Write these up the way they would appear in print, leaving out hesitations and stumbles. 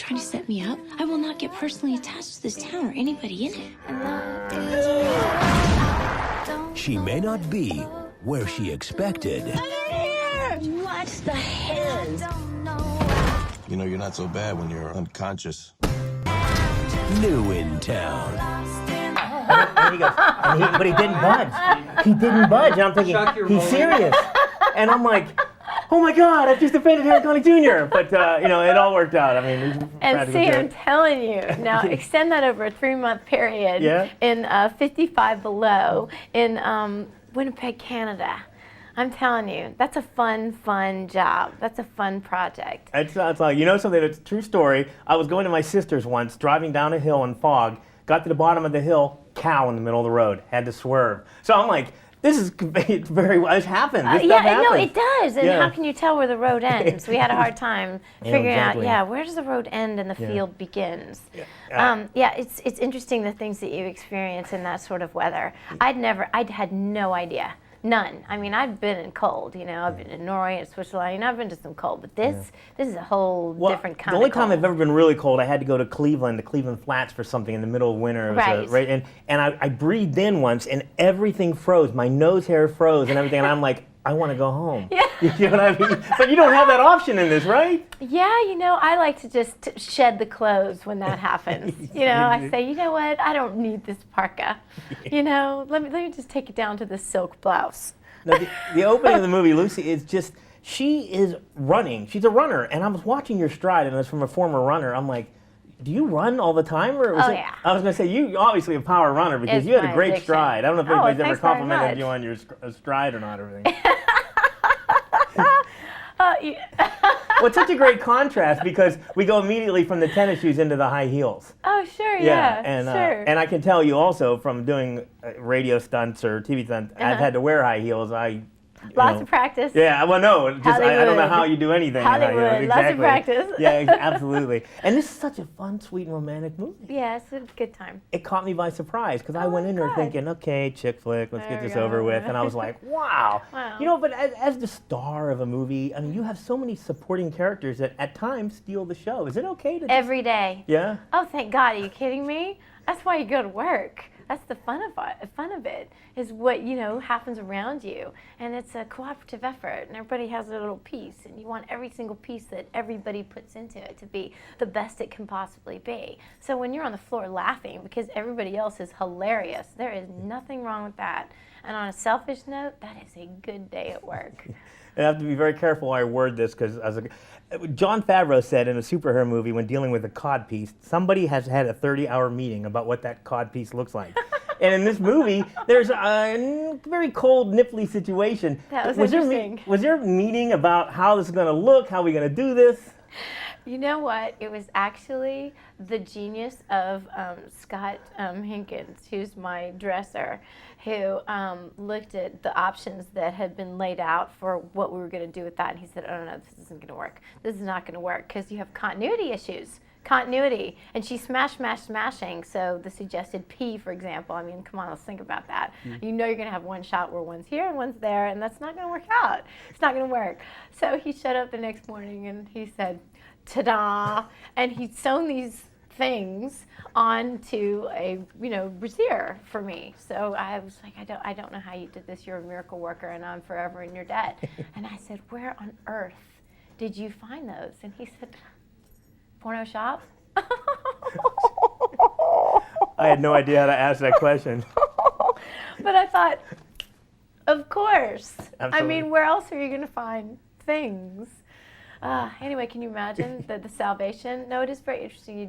trying to set me up? I will not get personally attached to this town or anybody in it. She may not be where she expected. What the hell? You know, you're not so bad when you're unconscious. New in town. And he goes, but he didn't budge. He didn't budge. And I'm thinking, he's serious. And I'm like, oh my God, I've just offended Harry Connick Jr. But, you know, it all worked out. I mean, and see, I'm telling you, now extend that over a 3-month period in 55 below in Winnipeg, Canada. I'm telling you, that's a fun job. That's a fun project. It's like, you know something, it's a true story. I was going to my sister's once, driving down a hill in fog, got to the bottom of the hill, cow in the middle of the road, had to swerve. So I'm like, this is very well, it happens. This stuff happens. No, it does. And how can you tell where the road ends? We had a hard time figuring out, where does the road end and the field begins? It's interesting the things that you experience in that sort of weather. I'd had no idea. None. I mean, I've been in cold, you know, I've been in Norway and Switzerland, you know, I've been to some cold, but this is a whole different kind of cold. The only time I've ever been really cold, I had to go to Cleveland, the Cleveland Flats for something in the middle of winter. It was and I breathed in once and everything froze. My nose hair froze and everything, and I'm like, I want to go home. Yeah. You know what I mean? But you don't have that option in this, right? Yeah, you know, I like to just shed the clothes when that happens. You know, I say, you know what, I don't need this parka. You know, let me just take it down to this silk blouse. Now, the opening of the movie, Lucy, is just, she is running. She's a runner, and I was watching your stride, and it's from a former runner. I'm like, do you run all the time? Or was yeah. I was going to say, you obviously a power runner because you had a great stride. I don't know if anybody's ever complimented you on your stride or not or everything. Well, it's such a great contrast because we go immediately from the tennis shoes into the high heels. Oh, sure, yeah, and, sure. And I can tell you also from doing radio stunts or TV stunts, I've had to wear high heels. Lots of practice. Yeah, well, no, just I don't know how you do anything. Hollywood, lots of practice. Yeah, absolutely. And this is such a fun, sweet, and romantic movie. Yeah, it's a good time. It caught me by surprise because I went in there thinking, okay, chick flick, let's get this over with. And I was like, wow. You know, but as the star of a movie, I mean, you have so many supporting characters that at times steal the show. Is it okay to Every day. Yeah? Oh, thank God. Are you kidding me? That's why you go to work. That's the fun of it, is what, you know, happens around you. And it's a cooperative effort, and everybody has a little piece, and you want every single piece that everybody puts into it to be the best it can possibly be. So when you're on the floor laughing because everybody else is hilarious, there is nothing wrong with that. And on a selfish note, that is a good day at work. I have to be very careful how I word this because Jon Favreau said in a superhero movie when dealing with a cod piece, somebody has had a 30-hour meeting about what that cod piece looks like. And in this movie, there's a very cold, nipply situation. That was interesting. Was there a meeting about how this is going to look, how are we going to do this? You know what? It was actually the genius of Scott Hinkins, who's my dresser, who looked at the options that had been laid out for what we were going to do with that. And he said, oh, no, this isn't going to work. This is not going to work because you have continuity issues. Continuity. And she smashing. So the suggested P, for example, I mean, come on, let's think about that. You know you're going to have one shot where one's here and one's there, and that's not going to work out. It's not going to work. So he showed up the next morning and he said, ta-da, and he'd sewn these things onto a, you know, brassiere for me. So I was like, I don't know how you did this. You're a miracle worker, and I'm forever in your debt. And I said, where on earth did you find those? And he said, porno shop. I had no idea how to ask that question. But I thought, of course. Absolutely. I mean, where else are you going to find things? Anyway, can you imagine the salvation? No, it is very interesting. You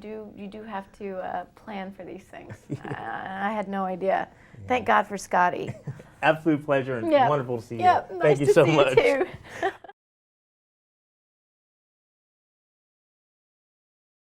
do have to plan for these things. I had no idea. Thank God for Scotty. Absolute pleasure and wonderful to see you. Nice Thank you to so see much. You too.